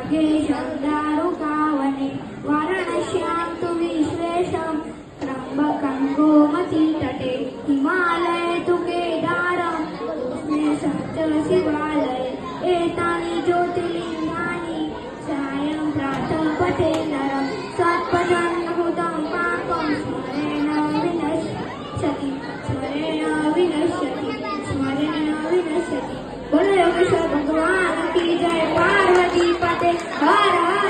खड्गेशं दारुकावने वाराणस्यां तु विश्वेशं त्र्यम्बकं गोमतीतटे हिमालये तु केदारं उष्णेशं च शिवालये एतानि ज्योतिर्लिङ्गानि सायं प्रातः पठे नरं सत्पथन्हुतं पापं स्मरेण विनश्यति बोलो योगेश्वर भगवान की जय। पार्वती पते हर हर